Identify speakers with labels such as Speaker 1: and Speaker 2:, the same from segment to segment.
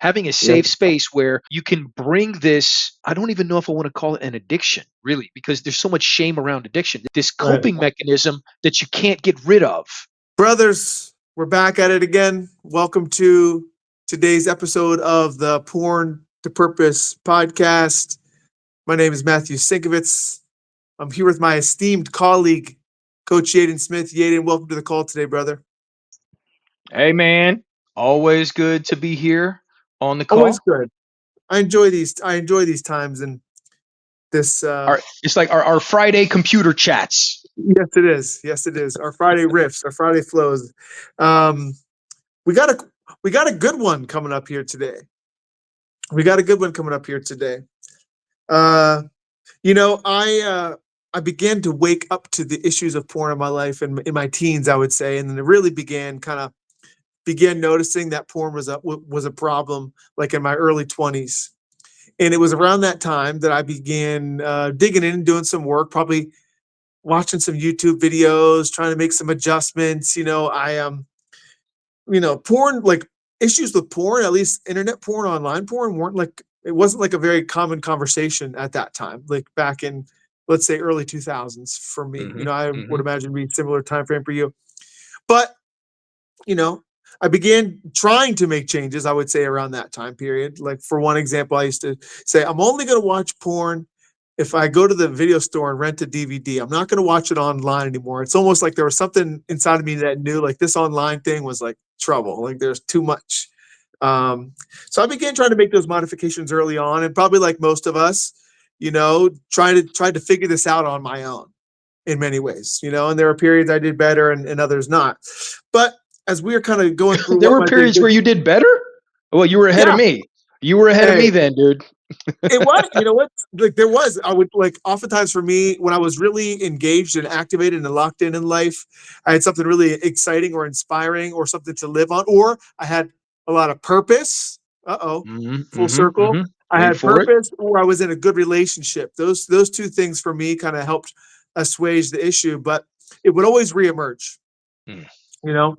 Speaker 1: having a
Speaker 2: Yeah.
Speaker 1: safe space where you can bring this, I don't even know if I want to call it an addiction, really, because there's so much shame around addiction, this
Speaker 2: Right.
Speaker 1: coping mechanism that you can't get rid of.
Speaker 2: Brothers, we're back at it again. Welcome to today's episode of the Porn to Purpose podcast. My name is Matthew Sinkovitz. I'm here with my esteemed colleague, Coach Yeadon Smith. Yeadon, welcome to the call today, brother.
Speaker 1: Hey, man, always good to be here on the
Speaker 2: Always
Speaker 1: call.
Speaker 2: good. I enjoy these times and this.
Speaker 1: It's like our Friday computer chats.
Speaker 2: Yes, it is. Yes, it is. Our Friday riffs, our Friday flows. Um, we got a good one coming up here today. Uh, I began to wake up to the issues of porn in my life in my teens, I would say, and then it really began noticing that porn was a problem, like in my early 20s. And it was around that time that I began digging in and doing some work, probably watching some YouTube videos, trying to make some adjustments. Porn, like issues with porn, at least internet porn, online porn, it wasn't like a very common conversation at that time, like back in, let's say, early 2000s for me. I would imagine be a similar time frame for you. But, you know, I began trying to make changes, I would say, around that time period. Like, for one example, I used to say, I'm only going to watch porn if I go to the video store and rent a DVD. I'm not going to watch it online anymore. It's almost like there was something inside of me that knew, like, this online thing was like trouble. Like, there's too much. So I began trying to make those modifications early on, and probably like most of us, tried to figure this out on my own in many ways. And there were periods I did better and others not. But as we were kind of going through
Speaker 1: There
Speaker 2: what
Speaker 1: were
Speaker 2: my
Speaker 1: periods where you did better. Well, you were ahead of me. You were ahead of me then, dude.
Speaker 2: It was, you know what? Like there was, I would like oftentimes for me when I was really engaged and activated and locked in life, I had something really exciting or inspiring or something to live on, or I had a lot of purpose. Full circle. I
Speaker 1: Wait
Speaker 2: had
Speaker 1: for it.
Speaker 2: purpose, or I was in a good relationship. Those two things for me kind of helped assuage the issue, but it would always reemerge.
Speaker 1: Mm.
Speaker 2: You know,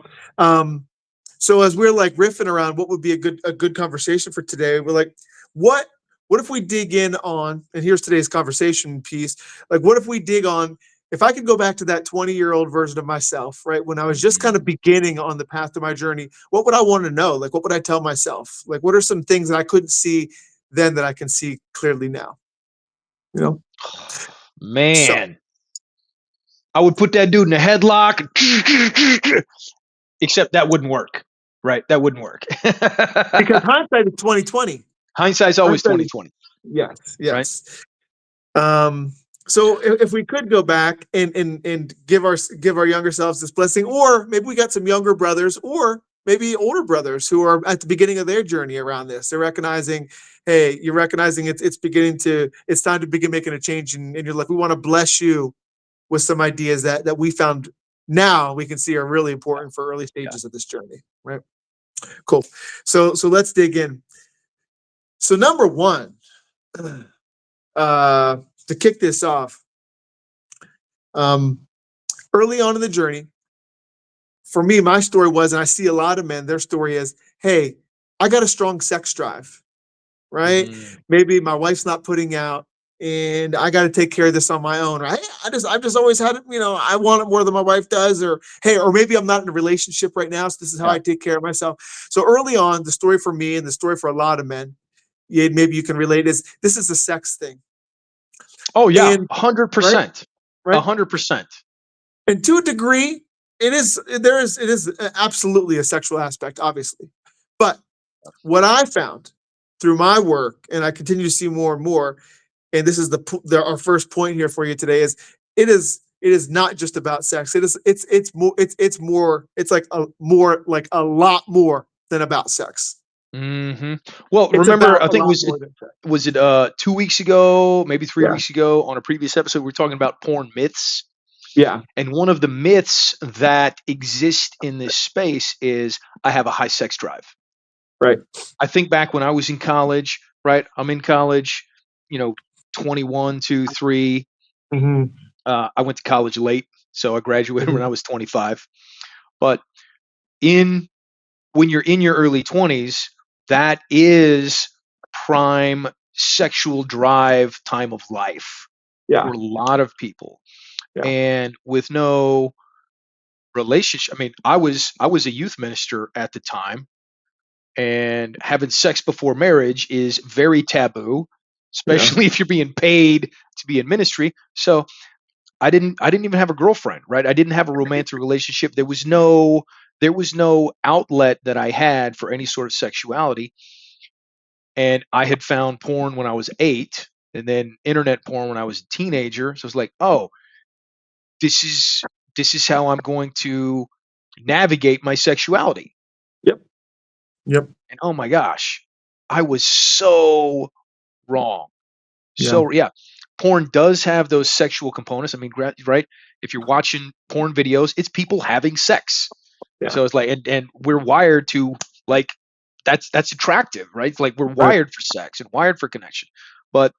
Speaker 2: so as we're like riffing around what would be a good conversation for today, we're like, what if we dig in on, and here's today's conversation piece, like what if we dig on, if I could go back to that 20-year-old version of myself, right, when I was just kind of beginning on the path to my journey, what would I want to know? Like, what would I tell myself? Like, what are some things that I couldn't see then that I can see clearly now?
Speaker 1: Man, I would put that dude in a headlock, except that wouldn't work, right? That wouldn't work.
Speaker 2: Because hindsight is 2020.
Speaker 1: Hindsight's always 2020.
Speaker 2: Yes. Right? So if we could go back and give our younger selves this blessing, or maybe we got some younger brothers or maybe older brothers who are at the beginning of their journey around this. They're recognizing, hey, you're recognizing it's time to begin making a change in your life. We want to bless you with some ideas that we found now we can see are really important for early stages of this journey, right? Cool. So let's dig in. So number one, to kick this off, early on in the journey, for me, my story was, and I see a lot of men, their story is, hey, I got a strong sex drive, right? Maybe my wife's not putting out and I got to take care of this on my own, right? I've just always had it, I want it more than my wife does, or maybe I'm not in a relationship right now, so this is how I take care of myself. So early on, the story for me and the story for a lot of men, maybe you can relate, is this is a sex thing.
Speaker 1: Oh yeah, 100%.
Speaker 2: Right?
Speaker 1: 100%.
Speaker 2: And to a degree, it is absolutely a sexual aspect, obviously. But what I found through my work, and I continue to see more and more, and this is our first point here for you today, is it is not just about sex. It's like a lot more than about sex.
Speaker 1: Well,
Speaker 2: It's
Speaker 1: remember,
Speaker 2: about
Speaker 1: I
Speaker 2: a
Speaker 1: think
Speaker 2: lot more than sex.
Speaker 1: was it 2 weeks ago, maybe 3 weeks ago, on a previous episode, we were talking about porn myths.
Speaker 2: Yeah.
Speaker 1: And one of the myths that exist in this space is I have a high sex drive.
Speaker 2: Right.
Speaker 1: I think back when I was in college, right? I'm in college, 21, 2, 3. I went to college late, so I graduated when I was 25. But when you're in your early 20s, that is prime sexual drive time of life
Speaker 2: Yeah.
Speaker 1: for a lot of people.
Speaker 2: Yeah.
Speaker 1: And with no relationship, I mean, I was a youth minister at the time, and having sex before marriage is very taboo,
Speaker 2: Yeah.
Speaker 1: especially if you're being paid to be in ministry. So I didn't even have a girlfriend, right? I didn't have a romantic relationship. There was no outlet that I had for any sort of sexuality. And I had found porn when I was 8, and then internet porn when I was a teenager. So it's like, oh, this is this is how I'm going to navigate my sexuality.
Speaker 2: Yep. Yep.
Speaker 1: And oh my gosh, I was so wrong.
Speaker 2: Yeah.
Speaker 1: So yeah, porn does have those sexual components. I mean, right? If you're watching porn videos, it's people having sex.
Speaker 2: Yeah.
Speaker 1: So it's like, and we're wired to like that's attractive, right? It's like we're
Speaker 2: Right.
Speaker 1: wired for sex and wired for connection. But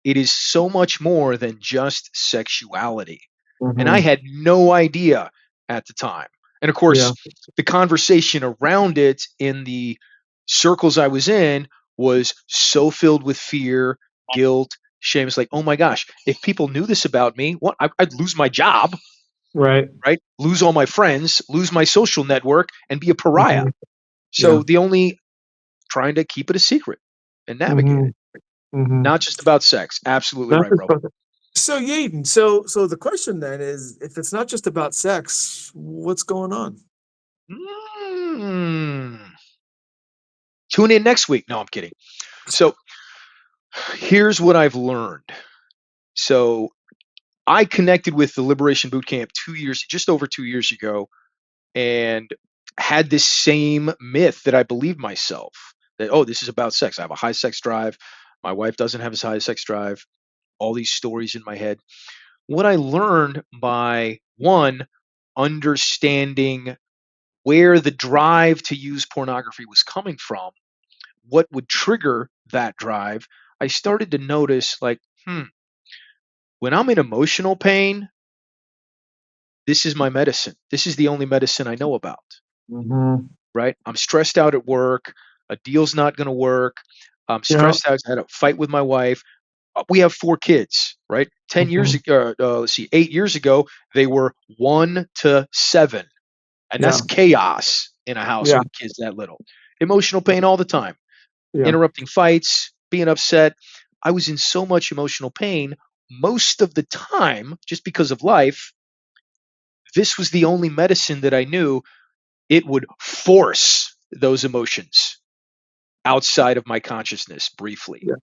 Speaker 1: it is so much more than just sexuality. And I
Speaker 2: Mm-hmm.
Speaker 1: had no idea at the time. And of
Speaker 2: Yeah.
Speaker 1: course, the conversation around it in the circles I was in was so filled with fear, guilt, shame. It's like, oh my gosh, if people knew this about me, what I'd lose my job,
Speaker 2: Right.
Speaker 1: right? Lose all my friends, lose my social network, and be a pariah.
Speaker 2: Mm-hmm. Yeah.
Speaker 1: So the only trying to keep it a secret and navigate
Speaker 2: Mm-hmm.
Speaker 1: it.
Speaker 2: Mm-hmm.
Speaker 1: Not just about sex. Absolutely
Speaker 2: That's
Speaker 1: right, bro.
Speaker 2: perfect. So Yeadon, so the question then is, if it's not just about sex, what's going on?
Speaker 1: Mm. Tune in next week. No, I'm kidding. So here's what I've learned. So I connected with the Liberation Bootcamp just over 2 years ago, and had this same myth that I believed myself that, oh, this is about sex. I have a high sex drive. My wife doesn't have as high a sex drive. All these stories in my head. What I learned by one, understanding where the drive to use pornography was coming from, what would trigger that drive, I started to notice like, when I'm in emotional pain, this is my medicine. This is the only medicine I know about,
Speaker 2: Mm-hmm.
Speaker 1: right? I'm stressed out at work. A deal's not going to work. I'm
Speaker 2: Yeah.
Speaker 1: stressed out. I had a fight with my wife. We have 4 kids, right? 10 years
Speaker 2: Mm-hmm.
Speaker 1: ago, let's see, 8 years ago, they were 1 to 7. And
Speaker 2: Yeah.
Speaker 1: that's chaos in a house
Speaker 2: Yeah.
Speaker 1: with kids that little. Emotional pain all the time,
Speaker 2: Yeah.
Speaker 1: interrupting fights, being upset. I was in so much emotional pain most of the time just because of life. This was the only medicine that I knew. It would force those emotions outside of my consciousness briefly.
Speaker 2: Yeah.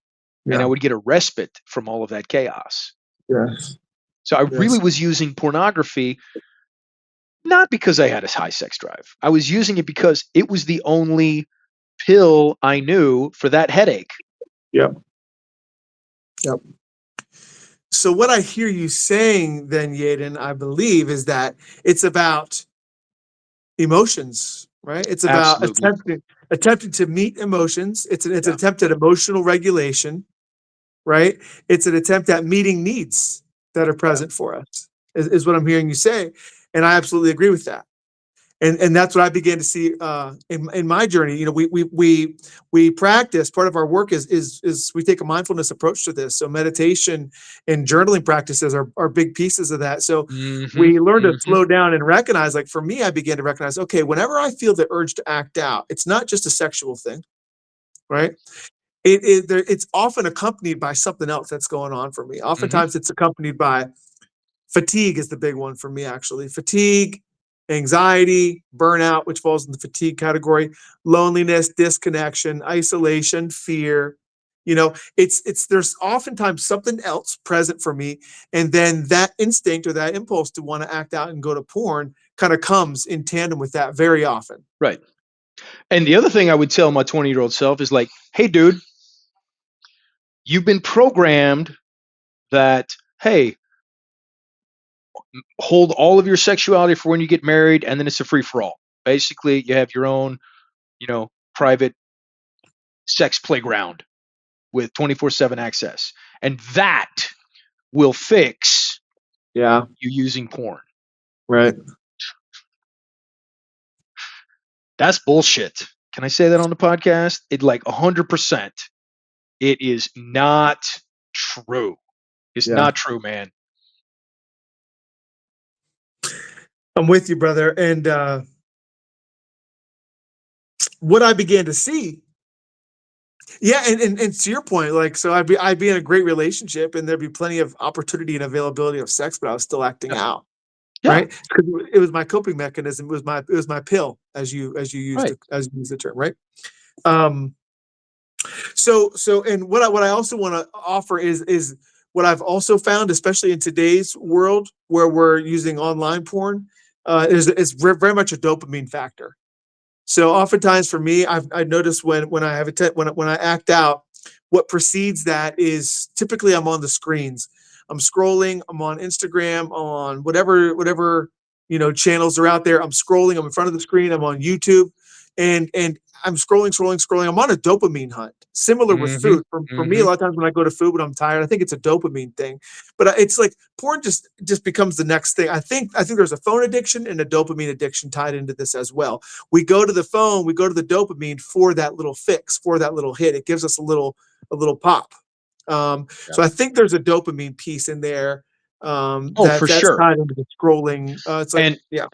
Speaker 1: And I
Speaker 2: Yeah.
Speaker 1: would get a respite from all of that chaos.
Speaker 2: Yes.
Speaker 1: So I really
Speaker 2: Yes.
Speaker 1: was using pornography not because I had a high sex drive. I was using it because it was the only pill I knew for that headache.
Speaker 2: Yep. Yep. So what I hear you saying then, Yeadon, I believe, is that it's about emotions, right? It's about
Speaker 1: Absolutely.
Speaker 2: attempting to meet emotions. It's an
Speaker 1: Yeah.
Speaker 2: attempt at emotional regulation, right? It's an attempt at meeting needs that are
Speaker 1: Yeah.
Speaker 2: present for us, is what I'm hearing you say. And I absolutely agree with that. And that's what I began to see in my journey. You know, we practice. Part of our work is we take a mindfulness approach to this. So meditation and journaling practices are big pieces of that. So
Speaker 1: Mhm.
Speaker 2: we learn to
Speaker 1: Mhm.
Speaker 2: slow down and recognize. Like for me, I began to recognize. Okay, whenever I feel the urge to act out, it's not just a sexual thing, right? It's often accompanied by something else that's going on for me.
Speaker 1: Mhm.
Speaker 2: Oftentimes, it's accompanied by fatigue is the big one for me, actually. Fatigue, anxiety, burnout, which falls in the fatigue category, loneliness, disconnection, isolation, fear. You know, it's there's oftentimes something else present for me, and then that instinct or that impulse to want to act out and go to porn kind of comes in tandem with that very often.
Speaker 1: Right. And the other thing I would tell my 20-year-old self is like, "Hey dude, you've been programmed that hey, hold all of your sexuality for when you get married and then it's a free for all. Basically, you have your own, private sex playground with 24/7 access. And that will fix
Speaker 2: Yeah,
Speaker 1: you using porn."
Speaker 2: right.
Speaker 1: That's bullshit. Can I say that on the podcast? It like 100%. It is not true. It's
Speaker 2: Yeah.
Speaker 1: not true, man.
Speaker 2: I'm with you, brother. And what I began to see, yeah, and to your point, like, so I'd be in a great relationship, and there'd be plenty of opportunity and availability of sex, but I was still acting
Speaker 1: Yeah.
Speaker 2: out,
Speaker 1: Yeah.
Speaker 2: right? Because it was my coping mechanism. It was my pill, as you used
Speaker 1: Right.
Speaker 2: to, as you use the term, right? Um, so and what I also want to offer is what I've also found, especially in today's world where we're using online porn, is very much a dopamine factor. So oftentimes for me, I've noticed when I have when I act out, what precedes that is typically I'm on the screens. I'm scrolling. I'm on Instagram. I'm on whatever channels are out there. I'm scrolling. I'm in front of the screen. I'm on YouTube, and I'm scrolling. I'm on a dopamine hunt. Similar with
Speaker 1: Mm-hmm.
Speaker 2: food. For me, a
Speaker 1: Mm-hmm.
Speaker 2: lot of times when I go to food when I'm tired, I think it's a dopamine thing. But it's like porn just becomes the next thing. I think there's a phone addiction and a dopamine addiction tied into this as well. We go to the phone, we go to the dopamine for that little fix, for that little hit. It gives us a little pop.
Speaker 1: Yeah.
Speaker 2: So I think there's a dopamine piece in there,
Speaker 1: Oh, for
Speaker 2: that's
Speaker 1: sure.
Speaker 2: tied into the scrolling. It's like,
Speaker 1: And
Speaker 2: yeah,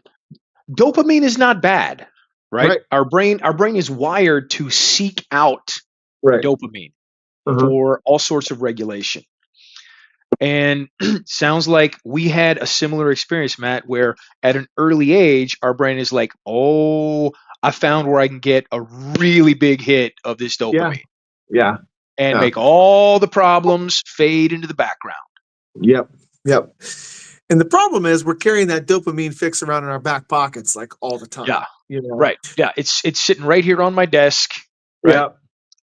Speaker 1: dopamine is not bad, right?
Speaker 2: right,
Speaker 1: Our brain is wired to seek out
Speaker 2: right,
Speaker 1: dopamine
Speaker 2: uh-huh,
Speaker 1: for all sorts of regulation. And sounds like we had a similar experience, Matt, where at an early age, our brain is like, oh, I found where I can get a really big hit of this
Speaker 2: yeah,
Speaker 1: dopamine
Speaker 2: yeah,
Speaker 1: and
Speaker 2: yeah,
Speaker 1: make all the problems fade into the background.
Speaker 2: yep, yep. And the problem is we're carrying that dopamine fix around in our back pockets like all the
Speaker 1: Yeah,
Speaker 2: time, you know?
Speaker 1: right. Yeah, it's sitting right here on my desk, right?
Speaker 2: Yeah,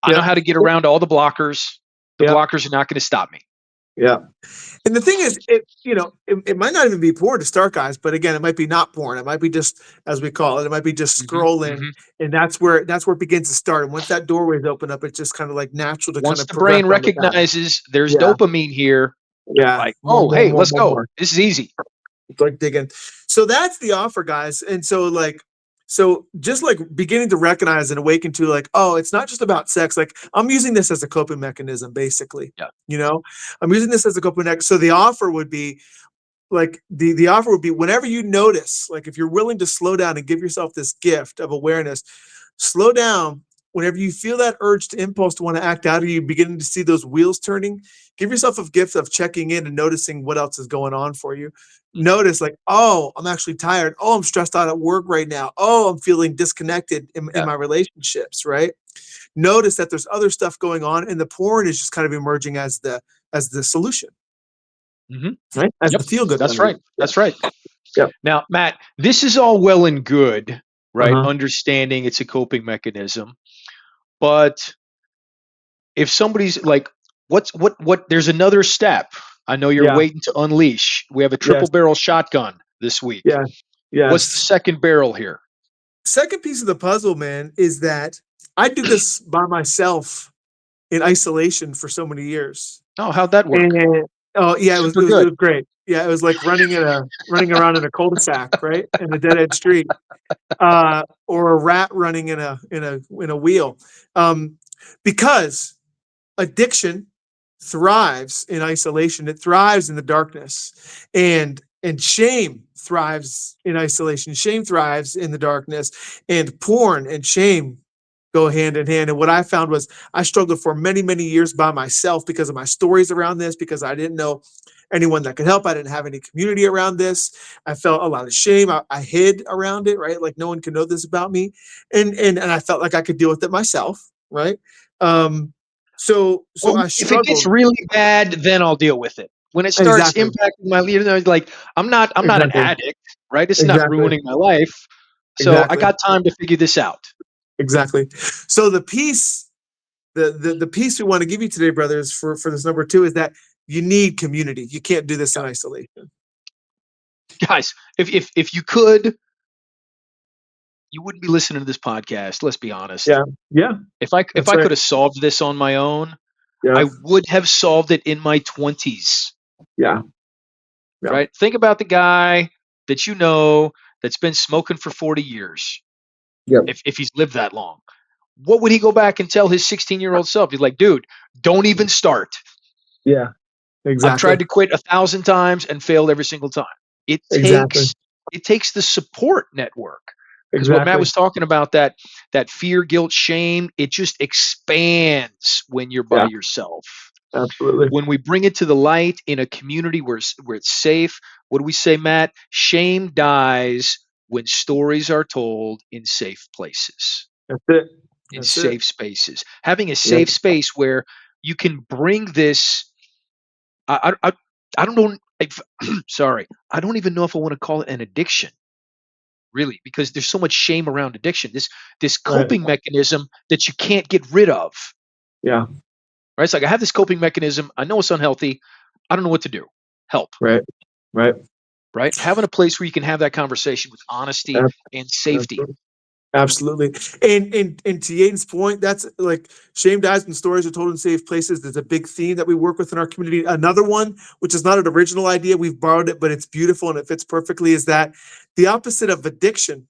Speaker 1: I know
Speaker 2: yeah,
Speaker 1: how to get around all the blockers. The
Speaker 2: yeah,
Speaker 1: blockers are not going to stop me.
Speaker 2: yeah. And the thing is, it might not even be porn to start, guys. But again, it might be not porn. It might be just, as we call it, it might be just
Speaker 1: Hmm.
Speaker 2: scrolling,
Speaker 1: Hmm.
Speaker 2: and that's where it begins to start. And once that doorway's open up, it's just kind of like natural to kind
Speaker 1: Once
Speaker 2: of
Speaker 1: the
Speaker 2: progress
Speaker 1: brain
Speaker 2: down the path.
Speaker 1: recognizes there's
Speaker 2: Yeah,
Speaker 1: dopamine here,
Speaker 2: yeah,
Speaker 1: like,
Speaker 2: more,
Speaker 1: oh,
Speaker 2: more,
Speaker 1: hey,
Speaker 2: more,
Speaker 1: let's
Speaker 2: more,
Speaker 1: go.
Speaker 2: more.
Speaker 1: This is easy.
Speaker 2: It's like digging. So that's the offer, guys. And so just like beginning to recognize and awaken to like, oh, it's not just about sex. Like I'm using this as a coping mechanism, basically.
Speaker 1: Yeah.
Speaker 2: You know, I'm using this as a coping mechanism. So the offer would be like the offer would be whenever you notice, like if you're willing to slow down and give yourself this gift of awareness, slow down. Whenever you feel that urge to impulse to want to act out, or you beginning to see those wheels turning, give yourself a gift of checking in and noticing what else is going on for you.
Speaker 1: Mhm.
Speaker 2: Notice, like, oh, I'm actually tired. Oh, I'm stressed out at work right now. Oh, I'm feeling disconnected in
Speaker 1: Yeah.
Speaker 2: my relationships, right? Notice that there's other stuff going on, and the porn is just kind of emerging as the solution,
Speaker 1: Hmm.
Speaker 2: right? As
Speaker 1: Yep.
Speaker 2: the feel good
Speaker 1: That's
Speaker 2: remedy.
Speaker 1: right.
Speaker 2: Yeah.
Speaker 1: That's right.
Speaker 2: Yeah.
Speaker 1: Now, Matt, this is all well and good, right?
Speaker 2: Uh-huh.
Speaker 1: Understanding it's a coping mechanism. But if somebody's like, there's another step. I know you're
Speaker 2: Yeah.
Speaker 1: waiting to unleash. We have a triple
Speaker 2: Yes.
Speaker 1: barrel shotgun this week.
Speaker 2: Yeah.
Speaker 1: What's the
Speaker 2: Yes.
Speaker 1: second barrel here?
Speaker 2: Second piece of the puzzle, man, is that I did this by myself in isolation for so many years.
Speaker 1: Oh, how'd that work?
Speaker 2: And oh yeah, it was
Speaker 1: Super
Speaker 2: it was it
Speaker 1: good.
Speaker 2: was great. Yeah, it was like running around in a cul-de-sac, right? In a dead end street. Or a rat running in a wheel. Um, because addiction thrives in isolation. It thrives in the darkness, and shame thrives in isolation. Shame thrives in the darkness, and porn and shame go hand in hand. And what I found was I struggled for many, many years by myself because of my stories around this, because I didn't know anyone that could help. I didn't have any community around this. I felt a lot of shame. I hid around it, right? Like no one can know this about me. And I felt like I could deal with it myself, right? Um, so
Speaker 1: Well,
Speaker 2: I
Speaker 1: if it gets
Speaker 2: struggled.
Speaker 1: really bad, then I'll deal with it. When it starts
Speaker 2: Exactly.
Speaker 1: impacting my leader, like I'm not an
Speaker 2: Exactly.
Speaker 1: addict, right? It's not
Speaker 2: Exactly.
Speaker 1: ruining my life. So I
Speaker 2: Exactly.
Speaker 1: got time to figure this out.
Speaker 2: Exactly. So the piece we want to give you today, brothers, for this number two is that you need community. You can't do this in isolation.
Speaker 1: Guys, if you could, you wouldn't be listening to this podcast. Let's be honest.
Speaker 2: Yeah. Yeah.
Speaker 1: If
Speaker 2: That's
Speaker 1: I
Speaker 2: right.
Speaker 1: could have solved this on my own,
Speaker 2: Yeah.
Speaker 1: I would have solved it in my 20s.
Speaker 2: Yeah. Yeah.
Speaker 1: Right? Think about the guy that you know that's been smoking for 40 years.
Speaker 2: Yep.
Speaker 1: If he's lived that long. what would he go back and tell his 16-year-old self? He's like, dude, don't even start.
Speaker 2: Yeah,
Speaker 1: I've tried
Speaker 2: exactly.
Speaker 1: to quit 1,000 times and failed every single time. It
Speaker 2: Exactly.
Speaker 1: takes it takes the support network. Because what Matt
Speaker 2: Exactly.
Speaker 1: was talking about, that fear, guilt, shame, it just expands when you're by
Speaker 2: Yeah,
Speaker 1: yourself.
Speaker 2: absolutely.
Speaker 1: When we bring it to the light in a community where it's safe, what do we say, Matt? Shame dies when stories are told in safe places,
Speaker 2: That's it.
Speaker 1: in
Speaker 2: That's it.
Speaker 1: safe spaces. Having a
Speaker 2: Yeah.
Speaker 1: safe space where you can bring this. I don't know. Sorry, I don't even know if I want to call it an addiction, really, because there's so much shame around addiction. This
Speaker 2: Right.
Speaker 1: coping mechanism that you can't get rid of.
Speaker 2: Yeah.
Speaker 1: Right? It's like I have this coping mechanism. I know it's unhealthy. I don't know what to do. Help.
Speaker 2: Right. Right.
Speaker 1: Right? Having a place where you can have that conversation with honesty
Speaker 2: Ab-
Speaker 1: and safety.
Speaker 2: Absolutely. Absolutely. And to Yaden's point, that's like shame dies when stories are told in safe places. There's a big theme that we work with in our community. Another one, which is not an original idea, we've borrowed it, but it's beautiful and it fits perfectly, is that the opposite of addiction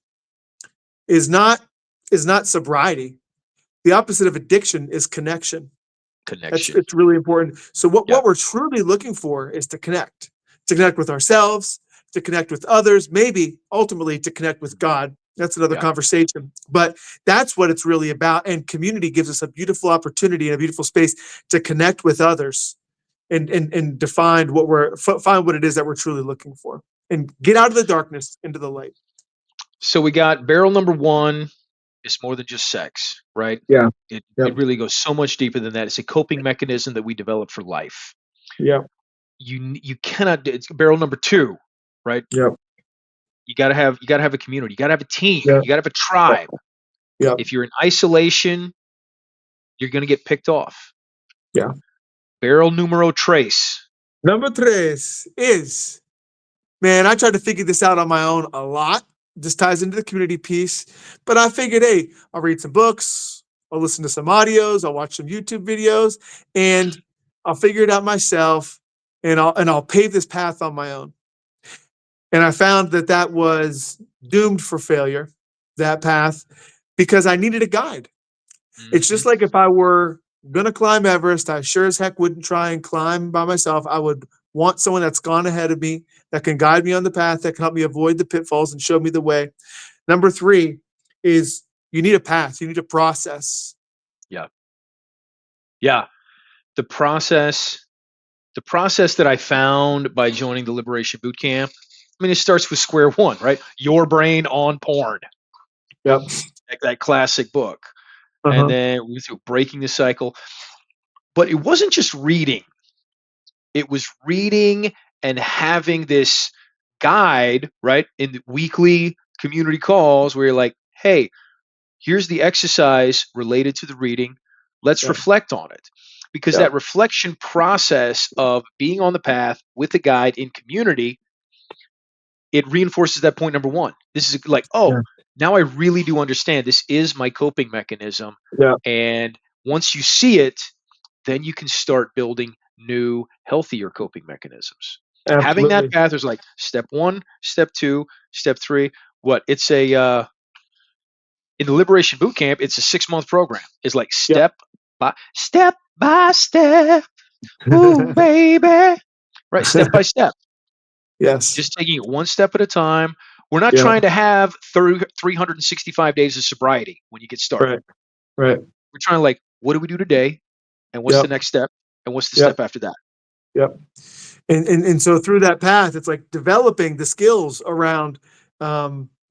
Speaker 2: is not sobriety. The opposite of addiction is connection. That's
Speaker 1: Connection.
Speaker 2: it's really important. So
Speaker 1: Yeah.
Speaker 2: what we're truly looking for is to connect with ourselves, to connect with others, maybe ultimately to connect with God. That's another
Speaker 1: Yeah.
Speaker 2: conversation. But that's what it's really about. And community gives us a beautiful opportunity and a beautiful space to connect with others and define what find what it is that we're truly looking for and get out of the darkness into the light.
Speaker 1: So we got barrel number one. It's more than just sex, right?
Speaker 2: Yeah.
Speaker 1: It
Speaker 2: Yep.
Speaker 1: really goes so much deeper than that. It's a coping mechanism that we develop for life.
Speaker 2: Yep.
Speaker 1: You cannot. It's barrel number two, right?
Speaker 2: Yep.
Speaker 1: You gotta have a community. You gotta have a team.
Speaker 2: Yep.
Speaker 1: You gotta have a tribe.
Speaker 2: Yep.
Speaker 1: If you're in isolation, you're gonna get picked off.
Speaker 2: Yeah.
Speaker 1: Barrel numero tres.
Speaker 2: Number tres is, man, I tried to figure this out on my own a lot. This ties into the community piece, but I figured, hey, I'll read some books, I'll listen to some audios, I'll watch some YouTube videos, and I'll figure it out myself, and I'll pave this path on my own. And I found that that was doomed for failure, that path, because I needed a guide. It's
Speaker 1: Hmm.
Speaker 2: just like if I were gonna climb Everest, I sure as heck wouldn't try and climb by myself. I would want someone that's gone ahead of me, that can guide me on the path, that can help me avoid the pitfalls and show me the way. Number three is you need a path, you need a process.
Speaker 1: Yeah, yeah. The process, the process that I found by joining the Liberation Boot Camp. I mean, it starts with square one, right? Your brain on porn,
Speaker 2: Yep.
Speaker 1: that classic book, and
Speaker 2: Uh-huh.
Speaker 1: then we went through breaking the cycle. But it wasn't just reading; it was reading and having this guide, right, in the weekly community calls where you're like, "Hey, here's the exercise related to the reading. Let's
Speaker 2: Yep.
Speaker 1: reflect on it." Because
Speaker 2: Yep.
Speaker 1: that reflection process of being on the path with the guide in community, it reinforces that point number one. This is like, oh,
Speaker 2: Yeah.
Speaker 1: now I really do understand this is my coping mechanism.
Speaker 2: Yeah.
Speaker 1: And once you see it, then you can start building new, healthier coping mechanisms. Having that
Speaker 2: Absolutely.
Speaker 1: path is like step one, step two, step three. What it's a in the Liberation Boot Camp, it's a 6 month program. It's like
Speaker 2: Yep.
Speaker 1: step by step. Ooh, baby. Right, step by step.
Speaker 2: Yes.
Speaker 1: Just taking it one step at a time. We're not
Speaker 2: Yeah.
Speaker 1: trying to have 365 days of sobriety when you get started.
Speaker 2: Right. Right.
Speaker 1: We're trying to like, what do we do today? And what's the
Speaker 2: Yep.
Speaker 1: next step? And what's the
Speaker 2: Yep.
Speaker 1: step after that?
Speaker 2: Yep. And so through that path, it's like developing the skills around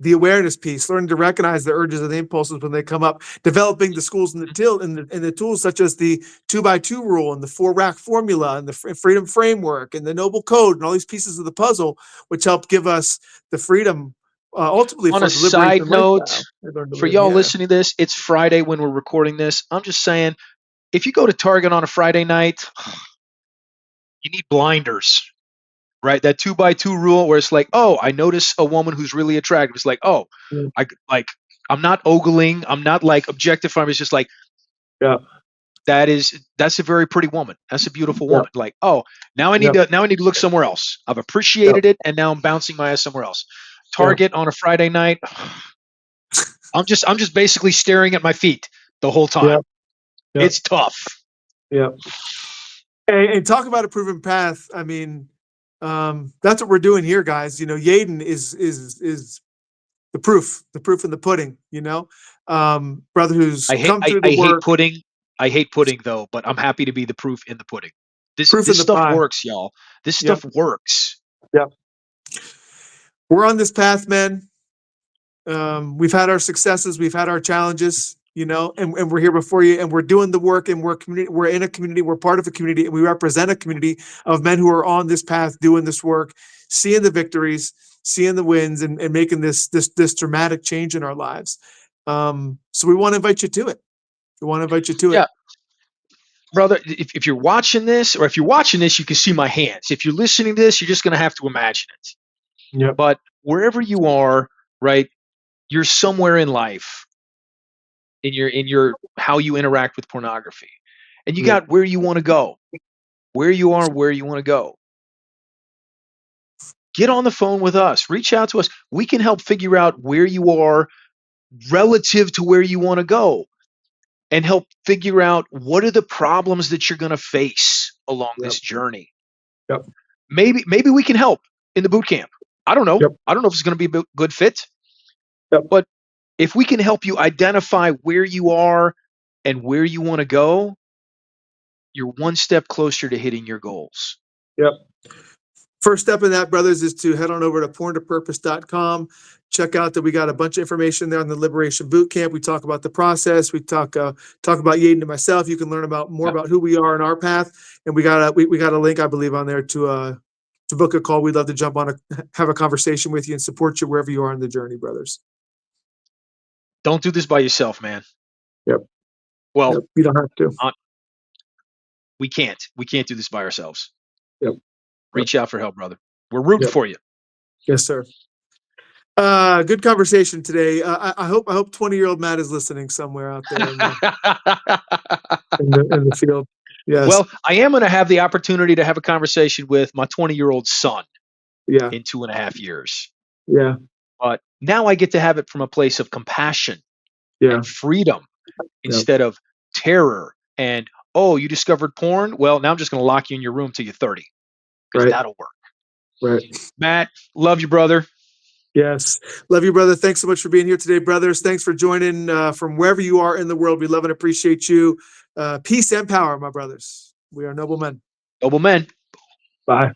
Speaker 2: the awareness piece, learning to recognize the urges and the impulses when they come up, developing the schools and the till and the tools such as the 2x2 rule and the 4 rack formula and the freedom framework and the noble code and all these pieces of the puzzle, which help give us the freedom ultimately
Speaker 1: On
Speaker 2: for
Speaker 1: a
Speaker 2: the liberation
Speaker 1: side note,
Speaker 2: lifestyle we learn to
Speaker 1: for
Speaker 2: live.
Speaker 1: y'all
Speaker 2: Yeah.
Speaker 1: listening to this, it's Friday when we're recording this. I'm just saying, if you go to Target on a Friday night, you need blinders, right? That 2x2 rule where it's like, oh, I notice a woman who's really attractive. It's like, oh,
Speaker 2: Yeah.
Speaker 1: I like, I'm not ogling, I'm not like objectifying. It's just like,
Speaker 2: Yeah.
Speaker 1: that's a very pretty woman. That's a beautiful
Speaker 2: Yeah.
Speaker 1: woman. Like, oh,
Speaker 2: Yeah.
Speaker 1: now I need to look somewhere else. I've
Speaker 2: Yeah.
Speaker 1: appreciated it, and now I'm bouncing my ass somewhere else.
Speaker 2: Yeah.
Speaker 1: Target on a Friday night. I'm just basically staring at my feet. the whole time.
Speaker 2: Yep. Yep.
Speaker 1: It's tough.
Speaker 2: Yeah. And talk about a proven path. I mean, that's what we're doing here, guys. Yeadon is the proof in the pudding. Brother who's come through
Speaker 1: I
Speaker 2: the
Speaker 1: hate
Speaker 2: work.
Speaker 1: pudding. I hate pudding though, but I'm happy to be the proof in the pudding.
Speaker 2: Proof in
Speaker 1: This
Speaker 2: the
Speaker 1: stuff
Speaker 2: pie.
Speaker 1: works, y'all. This
Speaker 2: Yep.
Speaker 1: stuff works.
Speaker 2: Yep. We're on this path, man. We've had our successes, we've had our challenges, and we're here before you, and we're doing the work, and we're in a community, we're part of a community, and we represent a community of men who are on this path doing this work, seeing the victories, seeing the wins, and making this dramatic change in our lives. So we want to invite you to it.
Speaker 1: Yeah. Brother, if you're watching this, or if you're watching this, you can see my hands. If you're listening to this, you're just going to have to imagine it.
Speaker 2: Yep.
Speaker 1: But wherever you are, right, you're somewhere in life, in your how you interact with pornography, and you got where you want to go, where you are, where you want to go. Get on the phone with us. Reach out to us. We can help figure out where you are relative to where you want to go, and help figure out what are the problems that you're going to face along this journey.
Speaker 2: Yep.
Speaker 1: Maybe we can help in the boot camp. I don't know.
Speaker 2: Yep.
Speaker 1: I don't know if it's going to be a good fit.
Speaker 2: Yep.
Speaker 1: But if we can help you identify where you are and where you want to go, you're one step closer to hitting your goals.
Speaker 2: Yep. First step in that, brothers, is to head on over to porn2purpose.com. Check out that we got a bunch of information there on the Liberation Bootcamp. We talk about the process. We talk about Yeadon and myself. You can learn more about who we are and our path. And we got a link, I believe, on there to book a call. We'd love to jump on have a conversation with you and support you wherever you are in the journey, brothers.
Speaker 1: Don't do this by yourself, man.
Speaker 2: Yep.
Speaker 1: Well,
Speaker 2: you don't have to.
Speaker 1: We can't. We can't do this by ourselves.
Speaker 2: Yep.
Speaker 1: Reach out for help, brother. We're rooting for you.
Speaker 2: Yes, sir. Good conversation today. I hope 20-year-old Matt is listening somewhere out there in the field. Yes.
Speaker 1: Well, I am going to have the opportunity to have a conversation with my 20-year-old son.
Speaker 2: Yeah.
Speaker 1: In 2.5 years.
Speaker 2: Yeah.
Speaker 1: But now I get to have it from a place of compassion and freedom instead of terror and, oh, you discovered porn? Well, now I'm just going to lock you in your room till you're 30. Because that'll work.
Speaker 2: Right.
Speaker 1: Matt, love you, brother.
Speaker 2: Yes. Love you, brother. Thanks so much for being here today, brothers. Thanks for joining from wherever you are in the world. We love and appreciate you. Peace and power, my brothers. We are noble men.
Speaker 1: Noble men.
Speaker 2: Bye.